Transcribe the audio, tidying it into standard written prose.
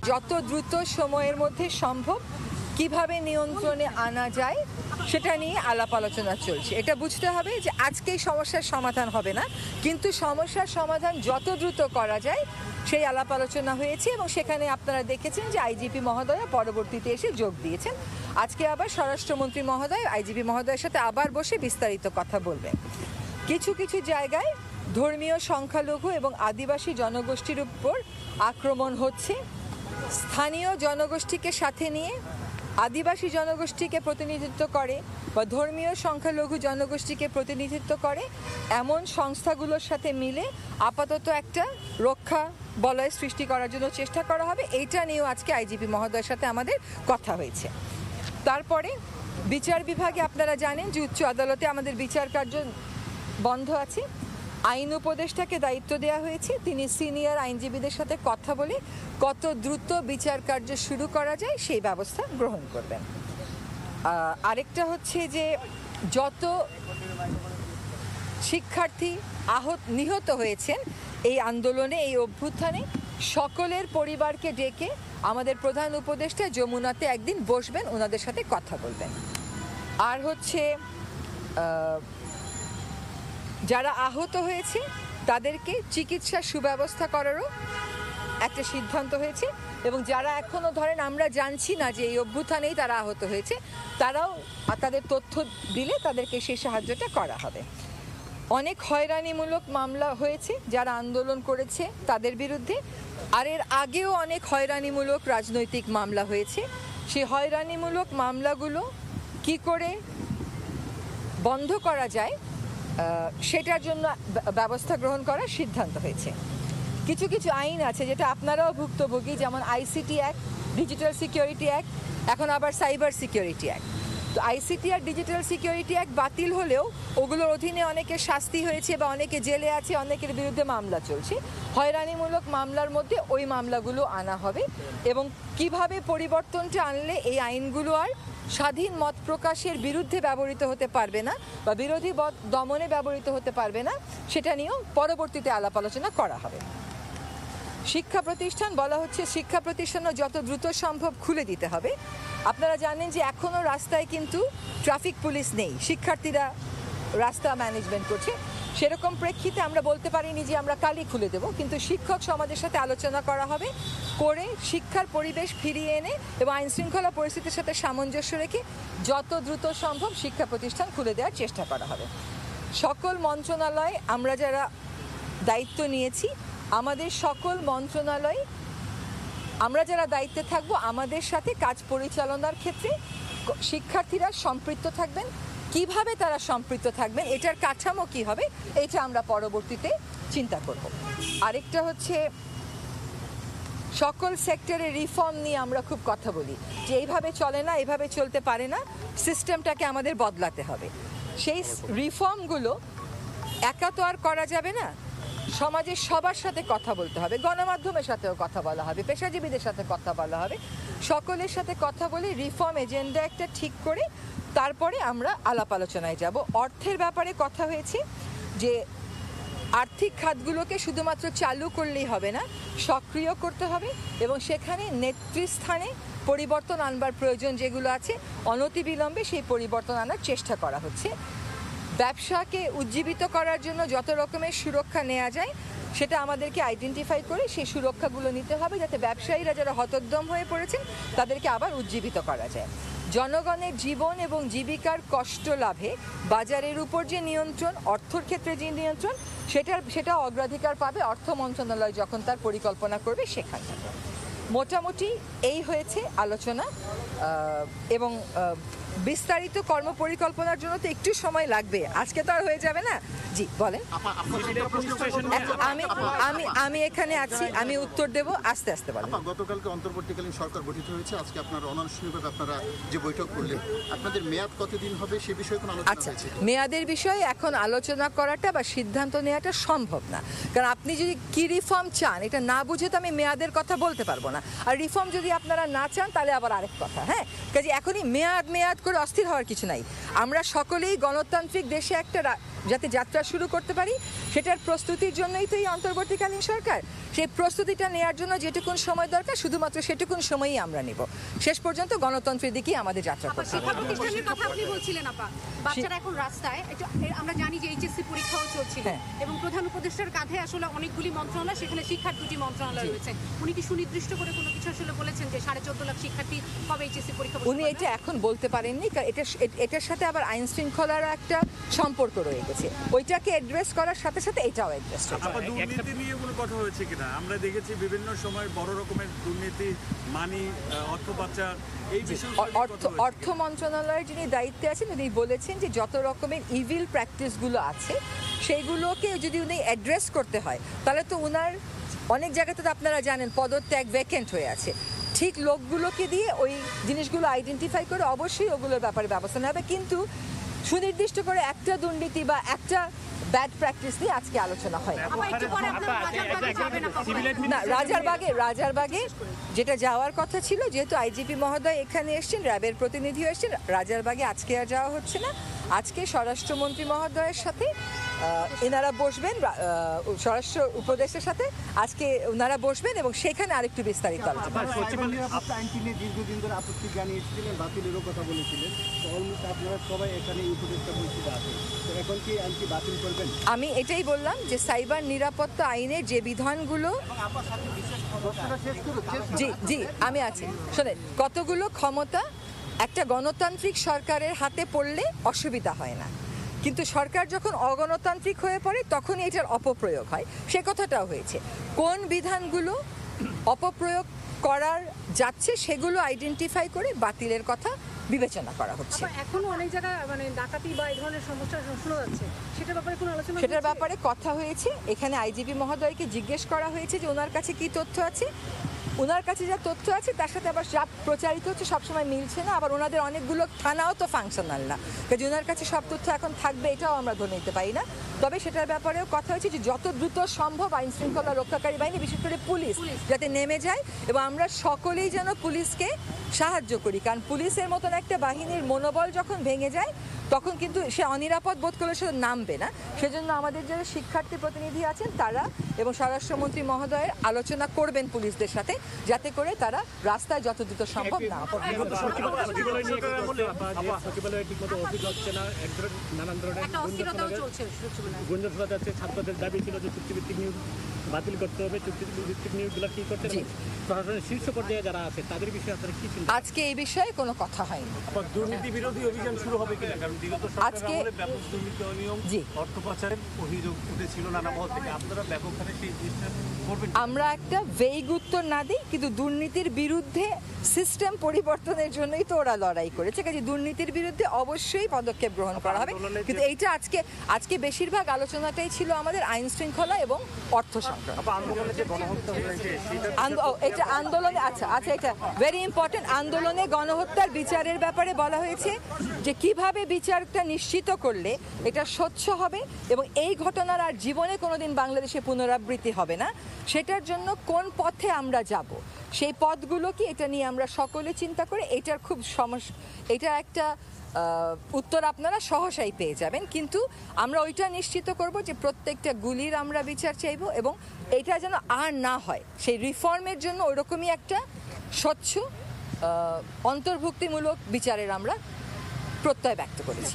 যত দ্রুত সময়ের মধ্যে সম্ভব কিভাবে নিয়ন্ত্রণে আনা যায় সেটা নিয়ে আলাপ আলোচনা চলছে। এটা বুঝতে হবে যে আজকেই সমস্যার সমাধান হবে না, কিন্তু সমস্যার সমাধান যত দ্রুত করা যায় সেই আলাপ আলোচনা হয়েছে এবং সেখানে আপনারা দেখেছেন যে আইজিপি মহোদয়া পরবর্তীতে এসে যোগ দিয়েছেন। আজকে আবার স্বরাষ্ট্রমন্ত্রী মহোদয় আইজিপি মহোদয়ের সাথে আবার বসে বিস্তারিত কথা বলবেন। কিছু কিছু জায়গায় ধর্মীয় সংখ্যালঘু এবং আদিবাসী জনগোষ্ঠীর উপর আক্রমণ হচ্ছে। স্থানীয় জনগোষ্ঠীকে সাথে নিয়ে আদিবাসী জনগোষ্ঠীকে প্রতিনিধিত্ব করে বা ধর্মীয় সংখ্যালঘু জনগোষ্ঠীকে প্রতিনিধিত্ব করে এমন সংস্থাগুলোর সাথে মিলে আপাতত একটা রক্ষা বলয় সৃষ্টি করার জন্য চেষ্টা করা হবে। এইটা নিয়েও আজকে আইজিপি মহোদয়ের সাথে আমাদের কথা হয়েছে। তারপরে বিচার বিভাগে আপনারা জানেন যে উচ্চ আদালতে আমাদের বিচার কার্য বন্ধ আছে। আইন উপদেষ্টাকে দায়িত্ব দেওয়া হয়েছে, তিনি সিনিয়র আইনজীবীদের সাথে কথা বলে কত দ্রুত বিচার কার্য শুরু করা যায় সেই ব্যবস্থা গ্রহণ করবেন। আরেকটা হচ্ছে যে যত শিক্ষার্থী নিহত হয়েছেন এই আন্দোলনে, এই অভ্যুত্থানে, সকলের পরিবারকে ডেকে আমাদের প্রধান উপদেষ্টা যমুনাতে একদিন বসবেন, ওনাদের সাথে কথা বলবেন। আর হচ্ছে যারা আহত হয়েছে তাদেরকে চিকিৎসার সুব্যবস্থা করারও একটা সিদ্ধান্ত হয়েছে এবং যারা এখনও ধরেন আমরা জানছি না যে এই অভ্যুত্থানেই তারা আহত হয়েছে, তারাও তাদের তথ্য দিলে তাদেরকে সেই সাহায্যটা করা হবে। অনেক হয়রানিমূলক মামলা হয়েছে যারা আন্দোলন করেছে তাদের বিরুদ্ধে, আর এর আগেও অনেক হয়রানিমূলক রাজনৈতিক মামলা হয়েছে। সেই হয়রানিমূলক মামলাগুলো কি করে বন্ধ করা যায় সেটার জন্য ব্যবস্থা গ্রহণ করার সিদ্ধান্ত হয়েছে। কিছু কিছু আইন আছে যেটা আপনারাও ভুক্তভোগী, যেমন ICT act, digital security act, এখন আবার সাইবার সিকিউরিটি অ্যাক্ট। তো আইসিটি আর ডিজিটাল সিকিউরিটি অ্যাক্ট বাতিল হলেও ওগুলোর অধীনে অনেকের শাস্তি হয়েছে বা অনেকে জেলে আছে, অনেকের বিরুদ্ধে মামলা চলছে। হয়রানিমূলক মামলার মধ্যে ওই মামলাগুলো আনা হবে এবং কিভাবে পরিবর্তনটা আনলে এই আইনগুলো আর স্বাধীন মত প্রকাশের বিরুদ্ধে ব্যবহৃত হতে পারবে না বা বিরোধী দমনে ব্যবহৃত হতে পারবে না সেটা নিয়েও পরবর্তীতে আলাপ আলোচনা করা হবে। শিক্ষা প্রতিষ্ঠান বলা হচ্ছে, শিক্ষা প্রতিষ্ঠানও যত দ্রুত সম্ভব খুলে দিতে হবে। আপনারা জানেন যে এখনও রাস্তায় কিন্তু ট্রাফিক পুলিশ নেই, শিক্ষার্থীরা রাস্তা ম্যানেজমেন্ট করছে। সেরকম প্রেক্ষিতে আমরা বলতে পারিনি যে আমরা কালই খুলে দেব, কিন্তু শিক্ষক সমাজের সাথে আলোচনা করা হবে, করে শিক্ষার পরিবেশ ফিরিয়ে এনে এবং আইনশৃঙ্খলা পরিস্থিতির সাথে সামঞ্জস্য রেখে যত দ্রুত সম্ভব শিক্ষা প্রতিষ্ঠান খুলে দেওয়ার চেষ্টা করা হবে। সকল মন্ত্রণালয় আমরা যারা দায়িত্ব নিয়েছি, আমাদের সকল মন্ত্রণালয় আমরা যারা দায়িত্বে থাকব, আমাদের সাথে কাজ পরিচালনার ক্ষেত্রে শিক্ষার্থীরা সম্পৃক্ত থাকবেন। কিভাবে তারা সম্পৃক্ত থাকবেন, এটার কাঠামো কী হবে, এটা আমরা পরবর্তীতে চিন্তা করব। আরেকটা হচ্ছে সকল সেক্টরে রিফর্ম নিয়ে আমরা খুব কথা বলি যে এইভাবে চলে না, এইভাবে চলতে পারে না, সিস্টেমটাকে আমাদের বদলাতে হবে। সেই রিফর্মগুলো একা তো আর করা যাবে না, সমাজের সবার সাথে কথা বলতে হবে, গণমাধ্যমের সাথেও কথা বলা হবে, পেশাজীবীদের সাথে কথা বলা হবে, সকলের সাথে কথা বলে রিফর্ম এজেন্ডা একটা ঠিক করে তারপরে আমরা আলাপ আলোচনায় যাব। অর্থের ব্যাপারে কথা হয়েছে যে আর্থিক খাতগুলোকে শুধুমাত্র চালু করলেই হবে না, সক্রিয় করতে হবে এবং সেখানে নেতৃস্থানে পরিবর্তন আনবার প্রয়োজন যেগুলো আছে অনতিবিলম্বে সেই পরিবর্তন আনার চেষ্টা করা হচ্ছে। ব্যবসাকে উজ্জীবিত করার জন্য যত রকমের সুরক্ষা নেওয়া যায় সেটা আমাদেরকে আইডেন্টিফাই করে সেই সুরক্ষাগুলো নিতে হবে, যাতে ব্যবসায়ীরা যারা হতোদ্যম হয়ে পড়েছেন তাদেরকে আবার উজ্জীবিত করা যায়। জনগণের জীবন এবং জীবিকার কষ্ট লাভে বাজারের উপর যে নিয়ন্ত্রণ, অর্থর ক্ষেত্রে যে নিয়ন্ত্রণ, সেটা অগ্রাধিকার পাবে অর্থ মন্ত্রণালয় যখন তার পরিকল্পনা করবে সেখান থেকে। মোটামুটি এই হয়েছে আলোচনা এবং বিস্তারিত কর্মপরিকল্পনার জন্য তো একটু সময় লাগবে, আজকে তো আর হয়ে যাবে না। জি বলেন। আমি এখানে আছি, আমি উত্তর দেব, আস্তে আস্তে বলেন। গতকালকে অন্তর্বর্তীকালীন সরকার গঠিত হয়েছে, আজকে আপনারা অনানুষ্ঠানিকভাবে আপনারা যে বৈঠক করলেন, আপনাদের মেয়াদ কতদিন হবে সে বিষয়ে কোনো আলোচনা হয়েছে? আচ্ছা, মেয়াদের বিষয়ে এখন আলোচনা করাটা বা সিদ্ধান্ত নেওয়াটা সম্ভব না, কারণ আপনি যদি কি রিফর্ম চান এটা না বুঝে তো আমি মেয়াদের কথা বলতে পারবো না। আর রিফর্ম যদি আপনারা না চান তাহলে আবার আরেক কথা। হ্যাঁ, কাজে এখনই মেয়াদ করে অস্থির হওয়ার কিছু নাই। আমরা সকলেই গণতান্ত্রিক দেশে একটা যাতে যাত্রা শুরু করতে পারি সেটার প্রস্তুতির জন্যই তো এই অন্তর্বর্তীকালীন সরকার। সেই প্রস্তুতিটা নেওয়ার জন্য যেটুকুন সময় দরকার শুধুমাত্র সেটুকুন সময়ই আমরা নেব। শেষ পর্যন্ত গণতন্ত্রের দিকেই আমাদের যাত্রা করতে হবে। শিক্ষা প্রতিষ্ঠানের কথা আপনি বলছিলেন আপা, বাচ্চারা এখন রাস্তায়, আমরা জানি যে এইচএসসি পরীক্ষাও চলছিল এবং প্রধান উপদেষ্টার কাঁধে আসলে অনেকগুলি মন্ত্রণালয়, সেখানে শিক্ষার দুটি মন্ত্রণালয় রয়েছে। উনি কি সুনির্দিষ্ট করে কোনো কিছু আসলে বলেছেন যে 14.5 লাখ শিক্ষার্থী কবে এইচএসসি পরীক্ষা বসতে উনি পারবে? এটা এখন বলতে পারেননি, কারণ এটার সাথে আবার আইন শৃঙ্খলারও একটা সম্পর্ক রয়ে গেছে। ওইটাকে অ্যাড্রেস করার সাথে সাথে এটাও অ্যাড্রেস হয়েছে। দুর্নীতি নিয়ে কোনো কথা হয়েছে কিনা? আমরা দেখেছি বিভিন্ন সময় বড় রকমের দুর্নীতি, মানি, অর্থ পাচার, এই অর্থ মন্ত্রণালয়ের যিনি দায়িত্বে আছেন উনি বলেছেন যে যত রকমের ইভিল প্র্যাকটিসগুলো আছে সেইগুলোকে যদি উনি অ্যাড্রেস করতে হয় তাহলে তো উনার অনেক জায়গাতে তো আপনারা জানেন পদত্যাগ ভ্যাকেন্ট হয়ে আছে। ঠিক লোকগুলোকে দিয়ে ওই জিনিসগুলো আইডেন্টিফাই করে অবশ্যই ওগুলোর ব্যাপারে ব্যবস্থা নেওয়া হবে, কিন্তু সুনির্দিষ্ট করে একটা দুর্নীতি বা একটা ব্যাড প্র্যাকটিস নিয়ে আজকে আলোচনা হয় না। রাজারবাগে যেটা যাওয়ার কথা ছিল, যেহেতু আইজিপি মহোদয় এখানে এসেছেন, র্যাবের প্রতিনিধি এসেছেন, রাজারবাগে আজকে আর যাওয়া হচ্ছে না। আজকে স্বরাষ্ট্রমন্ত্রী মহোদয়ের সাথে এনারা বসবেন, স্বরাষ্ট্র উপদেশের সাথে আজকে ওনারা বসবেন এবং সেখানে আরেকটু বিস্তারিত আলোচনা। দীর্ঘদিন ধরে আপত্তি জানিয়েছিলেন, বাতিলেরও কথা বলেছিলেন, তো অলমোস্ট আপনারা সবাই এখানে উপদেষ্টা পরিষদে আছেন, তো এখন কি আইনটি বাতিল করবেন? আমি এটাই বললাম যে সাইবার নিরাপত্তা আইনের যে বিধানগুলো, জি জি আমি আছি, শোনেন, কতগুলো ক্ষমতা একটা গণতান্ত্রিক সরকারের হাতে পড়লে অসুবিধা হয় না, কিন্তু সরকার যখন অগণতান্ত্রিক হয়ে পড়ে তখনই এটার অপপ্রয়োগ হয়। সে কথাটাও হয়েছে। কোন বিধানগুলো অপপ্রয়োগ করার যাচ্ছে সেগুলো আইডেন্টিফাই করে বাতিলের কথা বিবেচনা করা হচ্ছে। এখনো অনেক জায়গায় মানে ডাকাতি বা এই ধরনের সমস্যা শোনা যাচ্ছে, সেটার ব্যাপারে কোনো আলোচনা? সেটার ব্যাপারে কথা হয়েছে, এখানে আইজিপি মহোদয়কে জিজ্ঞেস করা হয়েছে যে ওনার কাছে কি তথ্য আছে। ওনার কাছে যা তথ্য আছে তার সাথে আবার যা প্রচারিত হচ্ছে সবসময় মিলছে না, আবার ওনাদের অনেকগুলো থানাও তো ফাংশনাল না, কাজে ওনার কাছে সব তথ্য এখন থাকবে এটাও আমরা ধরে নিতে পারি না। তবে সেটার ব্যাপারেও কথা হয়েছে যে যত দ্রুত সম্ভব আইন শৃঙ্খলা রক্ষাকারী বাহিনী, বিশেষ করে পুলিশ যাতে নেমে যায় এবং আমরা সকলেই যেন পুলিশকে সাহায্য করি, কারণ পুলিশের মতন একটা বাহিনীর মনোবল যখন ভেঙে যায় তখন কিন্তু সে অনিরাপদ বোধ করলে সে নামবে না। সেজন্য আমাদের যারা শিক্ষার্থী প্রতিনিধি আছেন তারা এবং স্বরাষ্ট্রমন্ত্রী মহোদয়ের আলোচনা করবেন পুলিশদের সাথে, যাতে করে তারা রাস্তায় যত দ্রুত সম্ভব না। ছাত্রদের দাবি ছিল যে চুক্তিভিত্তিক নিয়োগ বাতিল করতে হবে, চুক্তিভিত্তিক নিয়োগগুলো কি করতে হবে, প্রশাসনের শীর্ষ পর্যায়ে যারা আছে তাদের বিষয়ে আপনারা কি চিন্তা? আজকে এই বিষয়ে কোনো কথা হয়নি। দুর্নীতি বিরোধী অভিযান শুরু হবে কিনা? কারণ বিগত আজকে ব্যাপক দুর্নীতি, অনিয়ম, অর্থ পাচারের অভিযোগ উঠেছিল নানা মহল থেকে, আপনারা ব্যাপকভাবে সেই জিনিসটা করবেন? আমরা একটা ভেইগ উত্তর না দিই, কিন্তু দুর্নীতির বিরুদ্ধে সিস্টেম পরিবর্তনের জন্যই তো ওরা লড়াই করেছে, কাজে দুর্নীতির বিরুদ্ধে অবশ্যই পদক্ষেপ গ্রহণ করা হবে। কিন্তু এইটা আজকে বেশিরভাগ আলোচনাটাই ছিল আমাদের আইন শৃঙ্খলা এবং অর্থ সংক্রান্ত। এটা আন্দোলনে আচ্ছা এটা ভেরি ইম্পর্টেন্ট। আন্দোলনে গণহত্যার বিচারের ব্যাপারে বলা হয়েছে যে কিভাবে বিচারটা নিশ্চিত করলে এটা স্বচ্ছ হবে এবং এই ঘটনার আর জীবনে কোনোদিন বাংলাদেশে পুনরাবৃত্তি হবে না, সেটার জন্য কোন পথে আমরা যাব, সেই পথগুলো কি, এটা নিয়ে আমরা সকলে চিন্তা করে এটার খুব এটা একটা উত্তর আপনারা সহসাই পেয়ে যাবেন। কিন্তু আমরা ওইটা নিশ্চিত করব যে প্রত্যেকটা গুলির আমরা বিচার চাইব এবং এটা যেন আর না হয়, সেই রিফর্মের জন্য ওইরকমই একটা স্বচ্ছ অন্তর্ভুক্তিমূলক বিচারের আমরা প্রত্যয় ব্যক্ত করেছি।